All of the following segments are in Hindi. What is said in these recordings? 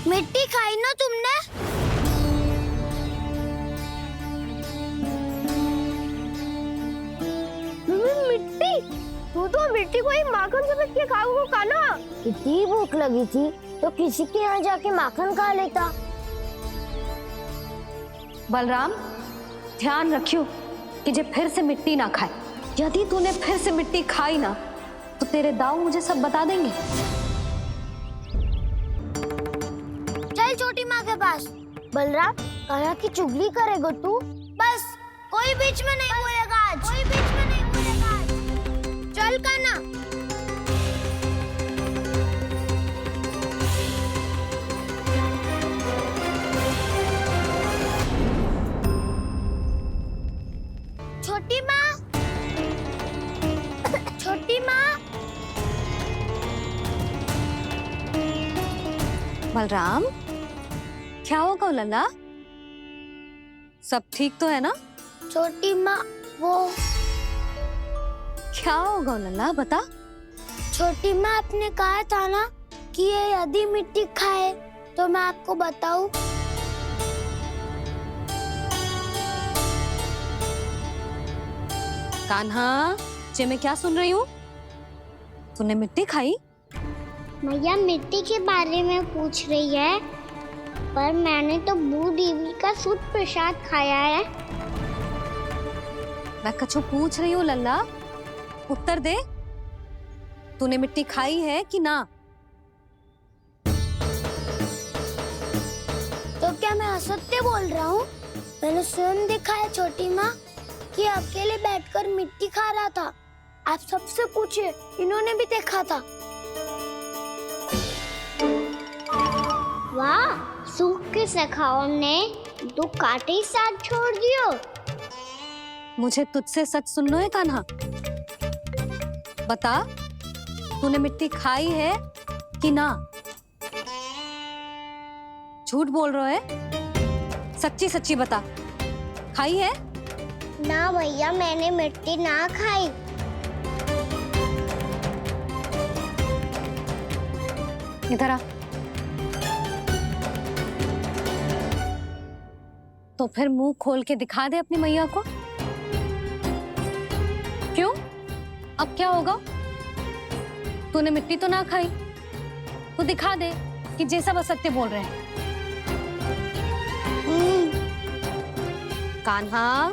मिट्टी खाई ना तुमने? मिट्टी? तू तो मिट्टी को ही माखन समझ के खा ना। इतनी भूख लगी थी तो किसी के यहाँ जाके माखन खा लेता। बलराम, ध्यान रखियो कि जे फिर से मिट्टी ना खाए। यदि तूने फिर से मिट्टी खाई ना तो तेरे दाऊ मुझे सब बता देंगे। चल छोटी माँ के पास। बलराम, कहाँ की चुगली करेगा तू? बस कोई बीच में नहीं बोलेगा आज। कोई बीच में नहीं बोलेगा आज। चल कान्हा। छोटी माँ, छोटी माँ। बलराम, क्या होगा लल्ला? सब ठीक तो है ना? छोटी माँ, वो क्या होगा लल्ला, बता। छोटी माँ, आपने कहा था ना कि ये यदि मिट्टी खाए तो मैं आपको बताऊं। कान्हा, जे मैं क्या सुन रही हूँ? तूने मिट्टी खाई? मैया मिट्टी के बारे में पूछ रही है, पर मैंने तो बू देवी का शुद्ध प्रसाद खाया है। मैं कछु पूछ रही हूँ लल्ला, उत्तर दे। तूने मिट्टी खाई है कि ना? तो क्या मैं असत्य बोल रहा हूँ? मैंने स्वयं देखा है छोटी माँ कि अकेले बैठकर मिट्टी खा रहा था। आप सबसे पूछिए, इन्होंने भी देखा था। वाह, सूख के सखाओ ने 2 कांटे ही साथ छोड़ दियो। मुझे तुझसे सच सुनना है कान्हा। बता, तूने मिट्टी खाई है कि ना? झूठ बोल रहा है? सच्ची सच्ची बता, खाई है? ना भैया, मैंने मिट्टी ना खाई। इधर आ। तो फिर मुंह खोल के दिखा दे अपनी मैया को। क्यों? अब क्या होगा? तूने मिट्टी तो ना खाई, तो दिखा दे कि जैसा बस सत्य बोल रहे हैं। कान्हा,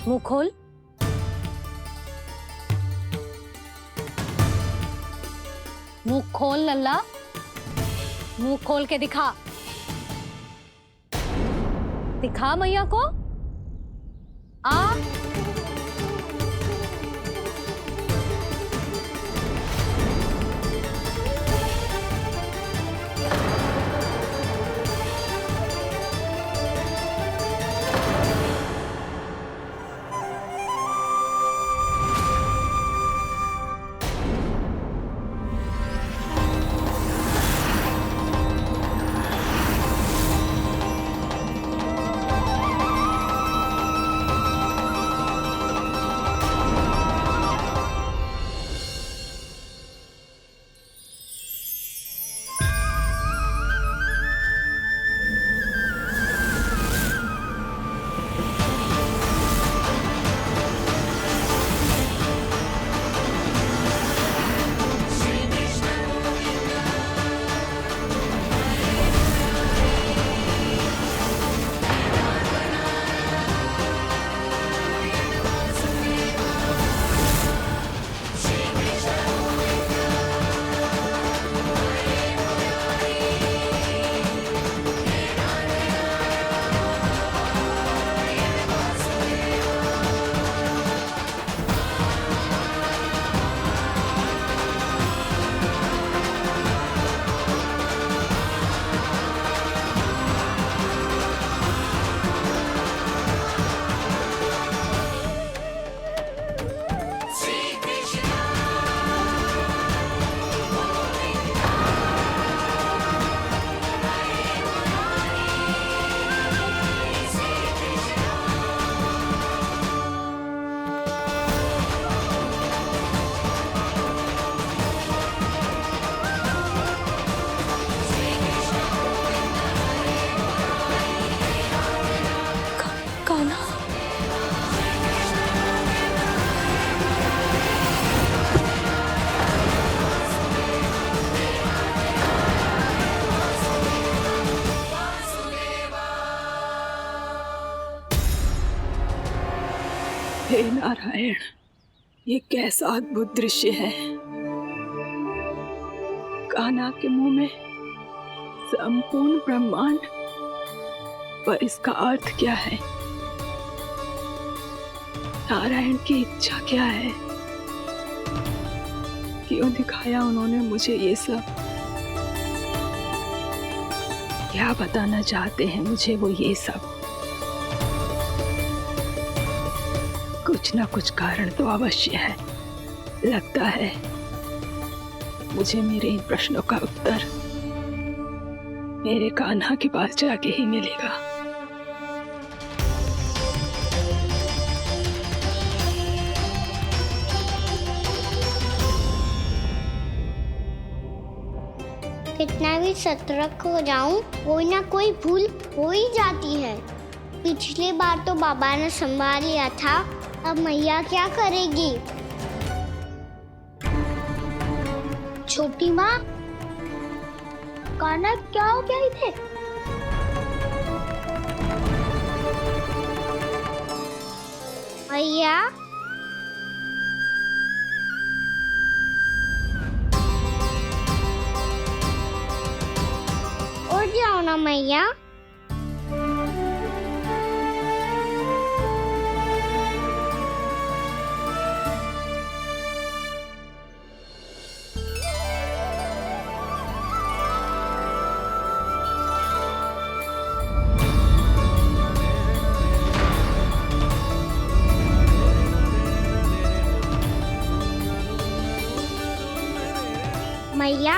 मुंह खोल। मुंह खोल लल्ला, मुंह खोल के दिखा। दिखा मैया को। आ हे नारायण, ये कैसा अद्भुत दृश्य है। कान्हा के मुंह में संपूर्ण ब्रह्मांड, पर इसका अर्थ क्या है? नारायण की इच्छा क्या है? क्यों दिखाया उन्होंने मुझे ये सब? क्या बताना चाहते हैं मुझे वो ये सब? कुछ ना कुछ कारण तो अवश्य है। लगता है मुझे मेरे इन प्रश्नों का उत्तर मेरे कान्हा के पास जाके ही मिलेगा। कितना भी सतर्क हो जाऊं, कोई ना कोई भूल हो ही जाती है। पिछली बार तो बाबा ने संभाल लिया था, अब मैया क्या करेगी? छोटी माँ, कान्हा क्या हो गया इधर? मैया, उठ जाओ ना मैया। मैया,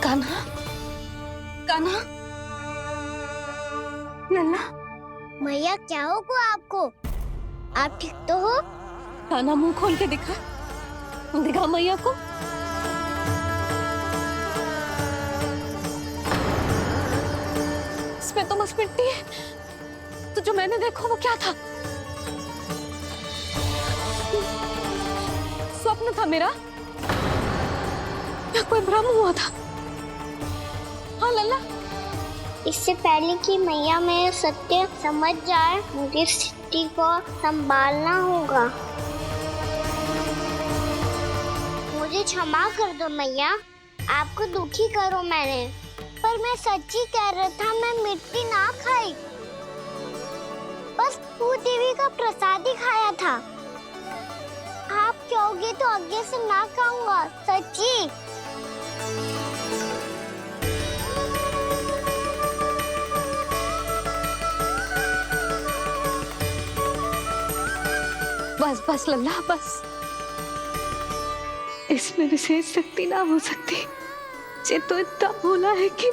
कान्हा, कान्हा, लल्ला, मैया क्या होगा आपको? आप ठीक तो हो? कान्हा मुंह खोल के दिखा, दिखा मैया को। इसमें तो बस मिट्टी है, तो जो मैंने देखा वो क्या था? स्वप्न था मेरा या कोई भ्रम हुआ था? हाँ लल्ला, इससे पहले कि मैया मेरे सत्य समझ जाए, मुझे स्थिति को संभालना होगा। मुझे क्षमा कर दो मैया, आपको दुखी करो मैंने, पर मैं सच्ची कह रहा था, मैं मिट्टी ना खाई, बस भूत देवी का प्रसाद ही खाया था। आप कहोगे तो आगे से ना खाऊंगा, सच्ची। बस बस लल्ला, बस। इसमें विशेष शक्ति ना हो सकती। ये तो इतना भोला है कि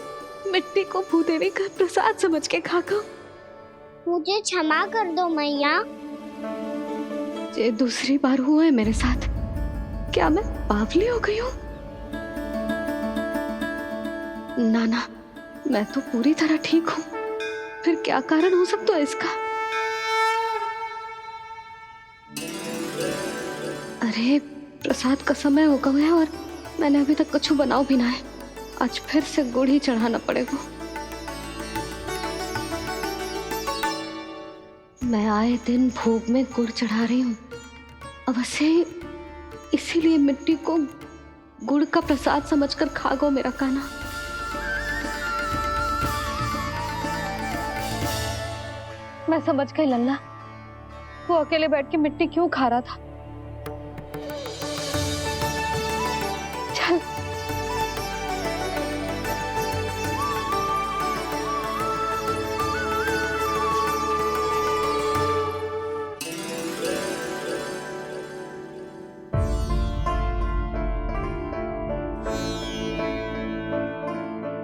मिट्टी को भूदेवी का प्रसाद समझ के खा गया। मुझे क्षमा कर दो मैया। ये दूसरी बार हुआ है मेरे साथ। क्या मैं बावली हो गई हूँ? ना, मैं तो पूरी तरह ठीक हूँ। फिर क्या कारण हो सकता है इसका? अरे प्रसाद का समय हो गया है और मैंने अभी तक कुछ बनाओ भी ना है। आज फिर से गुड़ ही चढ़ाना पड़ेगा। मैं आए दिन भोग में गुड़ चढ़ा रही हूँ, अवश्य इसीलिए मिट्टी को गुड़ का प्रसाद समझकर खा गो मेरा कान्हा। मैं समझ गई लल्ला, वो अकेले बैठ के मिट्टी क्यों खा रहा था। चल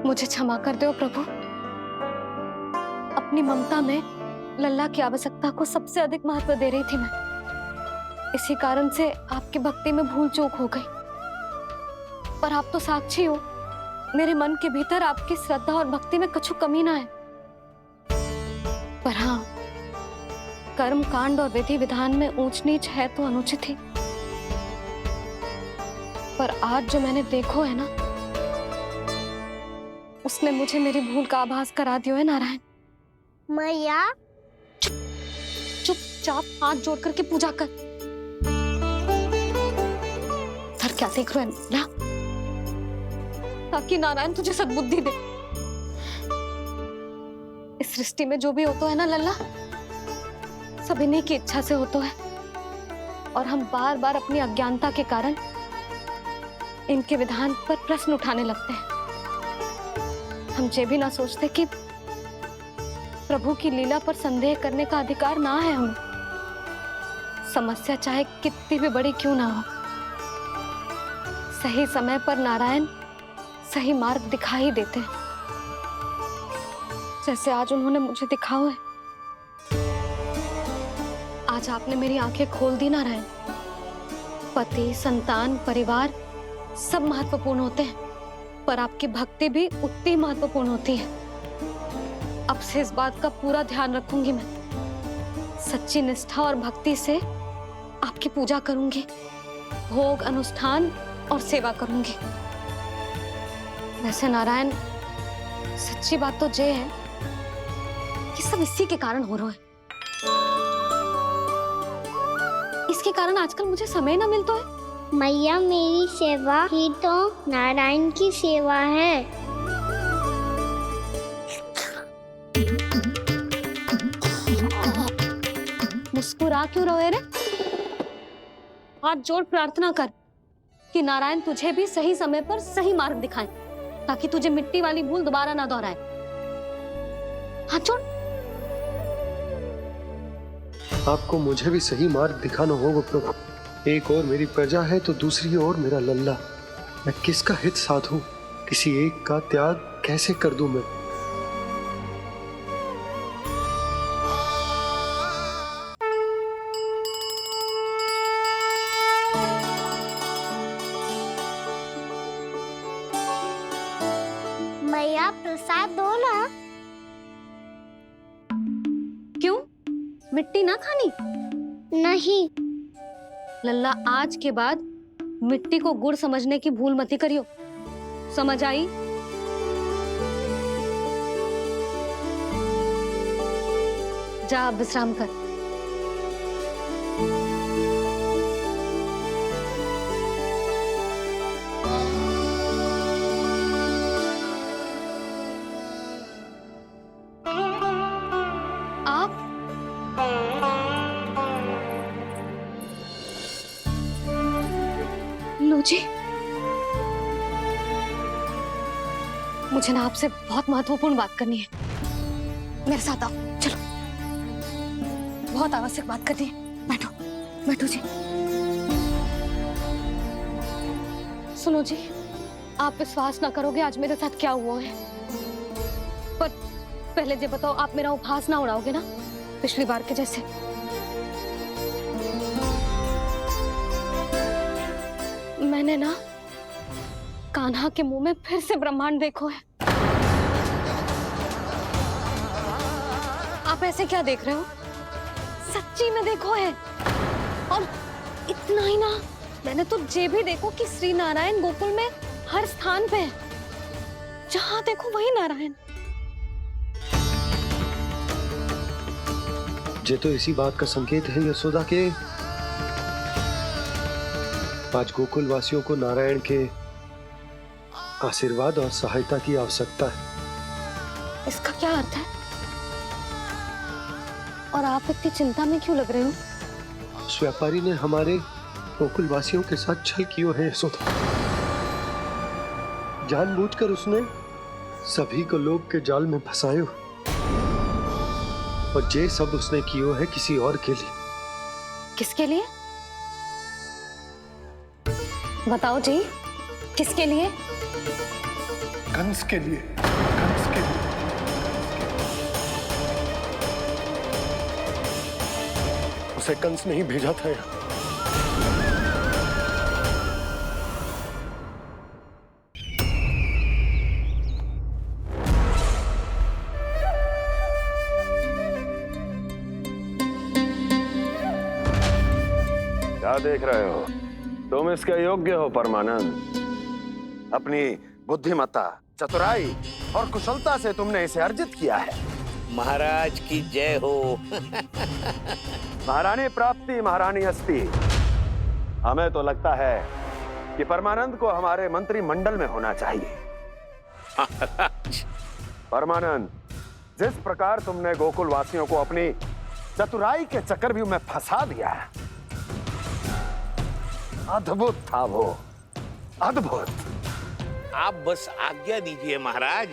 मुझे क्षमा कर दो प्रभु। अपनी ममता में लल्ला की आवश्यकता को सबसे अधिक महत्व दे रही थी मैं। इसी कारण से आपकी भक्ति में भूल चूक हो गई। पर आप तो साक्षी हो, मेरे मन के भीतर आपकी श्रद्धा और भक्ति में कछु कमी ना है। पर हाँ, कर्म कांड और विधि विधान में ऊंच नीच है तो अनुचित ही। पर आज जो मैंने देखो है ना, उसने मुझे मेरी भूल का आभास करा दिया है नारायण। मैया चुपचाप हाथ जोड़ करके पूजा कर। सर क्या देख रहे हैं ना, ताकि नारायण तुझे सद्बुद्धि दे। इस सृष्टि में जो भी होता है ना लल्ला, सब इन्हीं की इच्छा से होता है, और हम बार बार अपनी अज्ञानता के कारण इनके विधान पर प्रश्न उठाने लगते हैं। हम ये भी ना सोचते कि प्रभु की लीला पर संदेह करने का अधिकार ना है हमें। समस्या चाहे कितनी भी बड़ी क्यों ना हो, सही समय पर नारायण सही मार्ग दिखा ही देते हैं, जैसे आज उन्होंने मुझे दिखाओ है। आज आपने मेरी आंखें खोल दी नारायण। पति, संतान, परिवार सब महत्वपूर्ण होते हैं, पर आपकी भक्ति भी उतनी महत्वपूर्ण होती है। अब से इस बात का पूरा ध्यान रखूंगी मैं। सच्ची निष्ठा और भक्ति से आपकी पूजा करूंगी, भोग, अनुष्ठान और सेवा करूंगी। वैसे नारायण, सच्ची बात तो ये है कि सब इसी के कारण हो रहा है। इसके कारण आजकल मुझे समय ना मिलता है। मैया, मेरी सेवा ही तो नारायण की सेवा है। मुस्कुरा क्यों रहे रे? हाथ जोड़ प्रार्थना कर कि नारायण तुझे भी सही समय पर सही मार्ग दिखाएं, ताकि तुझे मिट्टी वाली भूल दोबारा ना दोहराए। हाथ जोड़। आपको मुझे भी सही मार्ग दिखाना होगा प्रभु। एक और मेरी प्रजा है तो दूसरी ओर मेरा लल्ला। मैं किसका हित साधूं? किसी एक का त्याग कैसे कर दूं मैं? मैया, प्रसाद दो ना। क्यों? मिट्टी ना खानी? नहीं। लल्ला, आज के बाद मिट्टी को गुड़ समझने की भूल मत करियो। समझ आई? जा अब विश्राम कर। आप लो जी, मुझे ना आपसे बहुत महत्वपूर्ण बात करनी है। मेरे साथ आओ, चलो। बहुत आवश्यक बात करनी है। बैठो, बैठो जी। सुनो जी, आप विश्वास ना करोगे आज मेरे साथ क्या हुआ है। पर पहले ये बताओ, आप मेरा उपहास ना उड़ाओगे ना, पिछली बार के जैसे? मैंने ना कान्हा के मुंह में फिर से ब्रह्मांड देखो है। आप ऐसे क्या देख रहे हो? सच्ची में देखो है। और इतना ही ना, मैंने तो ये भी देखो कि श्री नारायण गोकुल में हर स्थान पे है। जहां देखो वही नारायण। ये तो इसी बात का संकेत है यशोदा के आज गोकुल वासियों को नारायण के आशीर्वाद और सहायता की आवश्यकता है। इसका क्या अर्थ है? और आप इतनी चिंता में क्यों लग रहे हो? उस व्यापारी ने हमारे गोकुल वासियों के साथ छल किया है यशोदा। जानबूझकर उसने सभी को लोभ के जाल में फंसायो, और ये सब उसने किया है किसी और के लिए। किसके लिए? बताओ जी, किसके लिए? कंस के लिए। कंस के लिए। उसे कंस नहीं भेजा था यहाँ। क्या देख रहे हो? तुम इसके योग्य हो परमानंद। अपनी बुद्धिमत्ता, चतुराई और कुशलता से तुमने इसे अर्जित किया है। महाराज की जय हो। महारानी प्राप्ति महारानी अस्ति। हमें तो लगता है कि परमानंद को हमारे मंत्रिमंडल में होना चाहिए। परमानंद, जिस प्रकार तुमने गोकुल वासियों को अपनी चतुराई के चक्रव्यूह में फंसा दिया है, अद्भुत था वो, अद्भुत। आप बस आज्ञा दीजिए महाराज,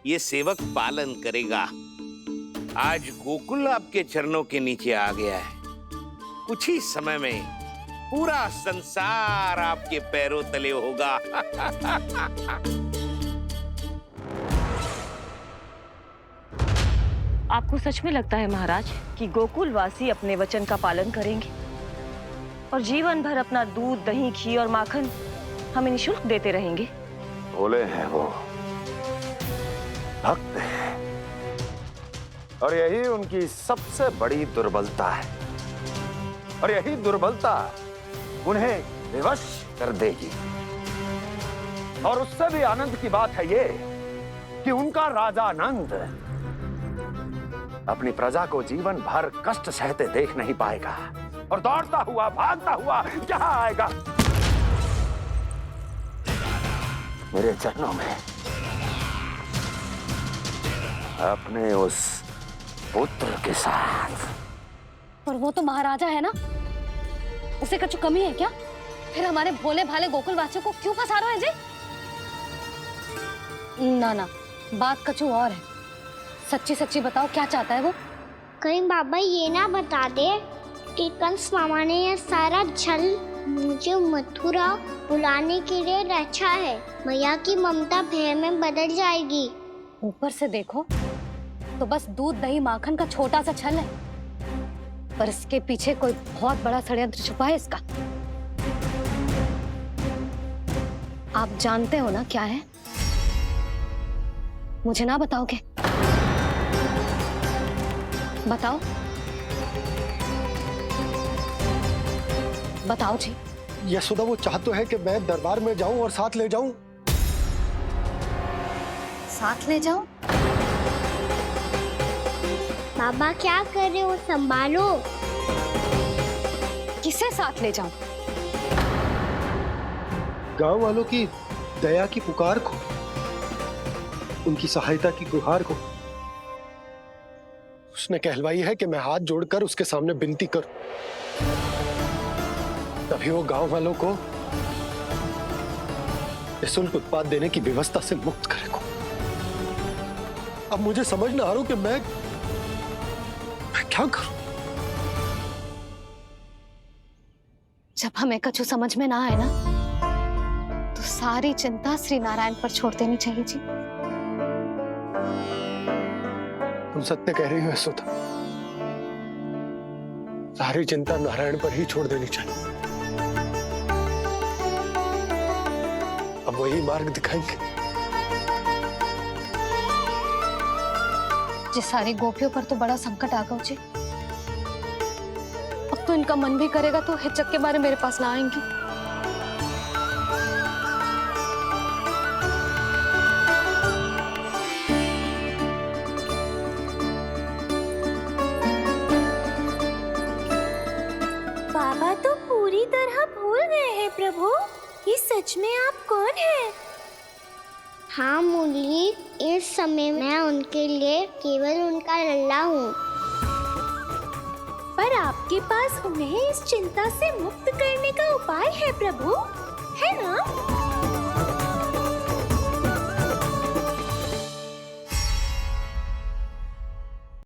ये सेवक पालन करेगा। आज गोकुल आपके चरणों के नीचे आ गया है। कुछ ही समय में पूरा संसार आपके पैरों तले होगा। आपको सच में लगता है महाराज कि गोकुल वासी अपने वचन का पालन करेंगे और जीवन भर अपना दूध, दही, घी और माखन हमें निःशुल्क देते रहेंगे? भोले हैं वो, भक्त हैं, और यही उनकी सबसे बड़ी दुर्बलता है। और यही दुर्बलता उन्हें विवश कर देगी। और उससे भी आनंद की बात है ये कि उनका राजा नंद अपनी प्रजा को जीवन भर कष्ट सहते देख नहीं पाएगा और दौड़ता हुआ, भागता हुआ यहाँ आएगा मेरे चरणों में, अपने उस पुत्र के साथ। पर वो तो महाराजा है ना, उसे कुछ कमी है क्या? फिर हमारे भोले भाले गोकुल वासियों को क्यों फंसा रहे हैं जी? ना ना, बात कछु और है। सच्ची सच्ची बताओ, क्या चाहता है वो? कहीं बाबा ये ना बता दे कि कंस मामा ने यह सारा छल मुझे मथुरा बुलाने के लिए रचा है। मैया की ममता भय में बदल जाएगी। ऊपर से देखो तो बस दूध, दही, माखन का छोटा सा छल है, पर इसके पीछे कोई बहुत बड़ा षड्यंत्र छुपा है इसका। आप जानते हो ना क्या है? मुझे ना बताओगे? बताओ बताओ जी। यशोदा, वो चाह तो है कि मैं दरबार में जाऊं और साथ ले जाऊं। साथ ले जाओ? बाबा क्या कर रहे हो, संभालो। किसे साथ ले जाऊं? गांव वालों की दया की पुकार को, उनकी सहायता की गुहार को। उसने कहलवाई है कि मैं हाथ जोड़कर उसके सामने विनती करूं, तभी वो गांव वालों को निःशुल्क उत्पाद देने की व्यवस्था से मुक्त करेगा। अब मुझे समझ ना आ रहा कि मैं क्या करूं। जब हमें कछु समझ में ना आए ना, तो सारी चिंता श्री नारायण पर छोड़ देनी चाहिए जी। तुम सत्य कह रही हो यशोदा, सारी चिंता नारायण पर ही छोड़ देनी चाहिए। अब वही मार्ग दिखाएंगे। जी, सारी गोपियों पर तो बड़ा संकट आ गया जी। अब तो इनका मन भी करेगा तो हिचक के बारे मेरे पास ना आएंगी। बाबा तो पूरी तरह भूल गए हैं प्रभु, ये सच में आप कौन हैं? हाँ मुरली, इस समय मैं उनके लिए केवल उनका लल्ला हूँ। पर आपके पास उन्हें इस चिंता से मुक्त करने का उपाय है प्रभु, है ना?